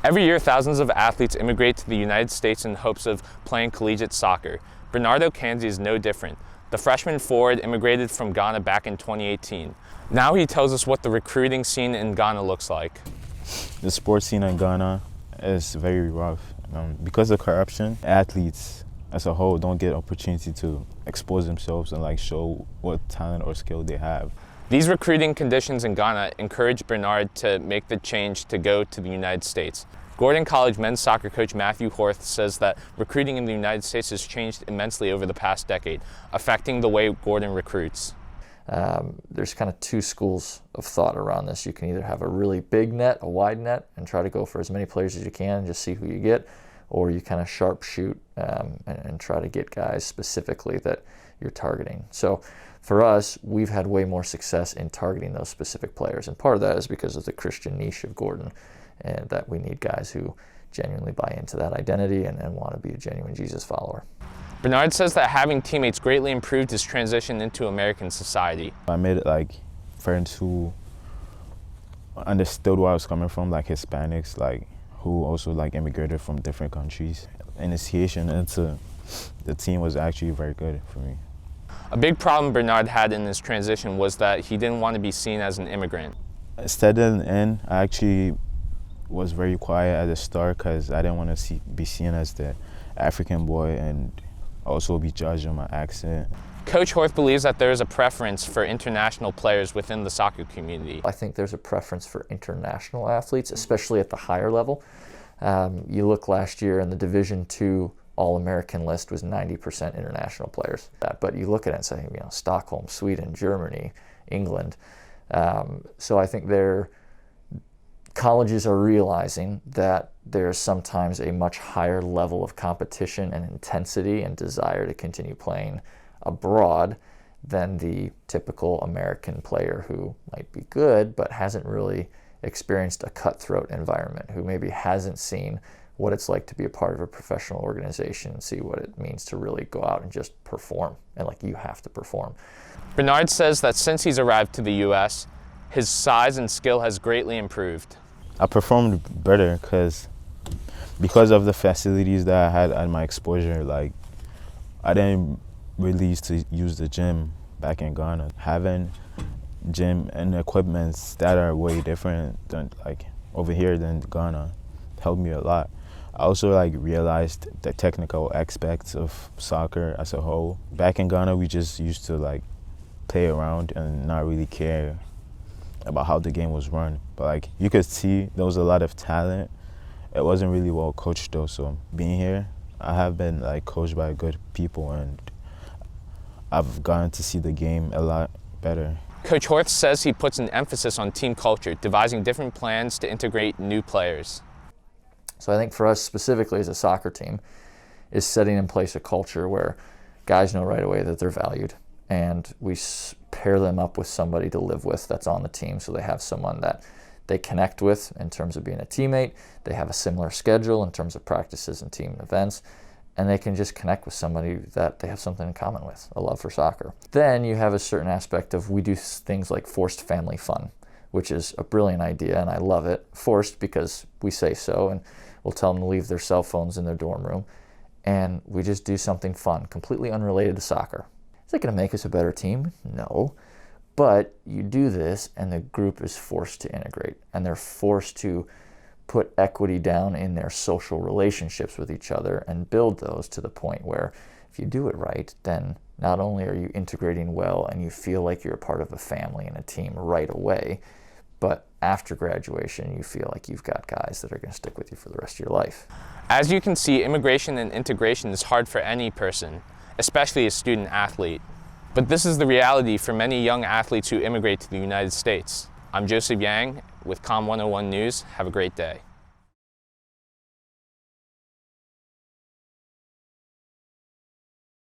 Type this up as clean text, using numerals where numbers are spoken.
Every year, thousands of athletes immigrate to the United States in hopes of playing collegiate soccer. Bernard Ocansey is no different. The freshman forward immigrated from Ghana back in 2018. Now he tells us what the recruiting scene in Ghana looks like. The sports scene in Ghana is very rough. Because of corruption, athletes as a whole don't get opportunity to expose themselves and show what talent or skill they have. These recruiting conditions in Ghana encouraged Bernard to make the change to go to the United States. Gordon College men's soccer coach Matthew Horth says that recruiting in the United States has changed immensely over the past decade, affecting the way Gordon recruits. There's kind of two schools of thought around this. You can either have a really big net, a wide net, and try to go for as many players as you can and just see who you get, or you kind of sharpshoot and try to get guys specifically that you're targeting. So for us, we've had way more success in targeting those specific players, and part of that is because of the Christian niche of Gordon, and that we need guys who genuinely buy into that identity and want to be a genuine Jesus follower. Bernard says that having teammates greatly improved his transition into American society. I made friends who understood where I was coming from, Hispanics, who also immigrated from different countries. Initiation into the team was actually very good for me. A big problem Bernard had in his transition was that he didn't want to be seen as an immigrant. Settling in, I actually was very quiet at the start because I didn't want to be seen as the African boy and also be judged on my accent. Coach Horth believes that there is a preference for international players within the soccer community. I think there's a preference for international athletes, especially at the higher level. You look last year in the Division II All-American list was 90% international players. But you look at it and say, Stockholm, Sweden, Germany, England. So I think colleges are realizing that there's sometimes a much higher level of competition and intensity and desire to continue playing abroad than the typical American player who might be good but hasn't really experienced a cutthroat environment, who maybe hasn't seen what it's like to be a part of a professional organization and see what it means to really go out and just perform, and you have to perform. Bernard says that since he's arrived to the U.S., his size and skill has greatly improved. I performed better because of the facilities that I had at my exposure. I didn't really used to use the gym back in Ghana. Having gym and equipments that are way different than over here than Ghana helped me a lot. I also realized the technical aspects of soccer as a whole. Back in Ghana, we just used to play around and not really care about how the game was run. But you could see there was a lot of talent. It wasn't really well coached though, so being here, I have been coached by good people and I've gotten to see the game a lot better. Coach Horth says he puts an emphasis on team culture, devising different plans to integrate new players. So I think for us specifically as a soccer team is setting in place a culture where guys know right away that they're valued, and we pair them up with somebody to live with that's on the team, so they have someone that they connect with in terms of being a teammate, they have a similar schedule in terms of practices and team events, and they can just connect with somebody that they have something in common with, a love for soccer. Then you have a certain aspect of, we do things like forced family fun, which is a brilliant idea, and I love it. Forced because we say so, and we'll tell them to leave their cell phones in their dorm room, and we just do something fun, completely unrelated to soccer. Is it going to make us a better team? No. But you do this and the group is forced to integrate, and they're forced to put equity down in their social relationships with each other and build those to the point where if you do it right, then not only are you integrating well and you feel like you're a part of a family and a team right away, but after graduation you feel like you've got guys that are going to stick with you for the rest of your life. As you can see, immigration and integration is hard for any person, especially a student athlete. But this is the reality for many young athletes who immigrate to the United States. I'm Joseph Yang with Com 101 News. Have a great day.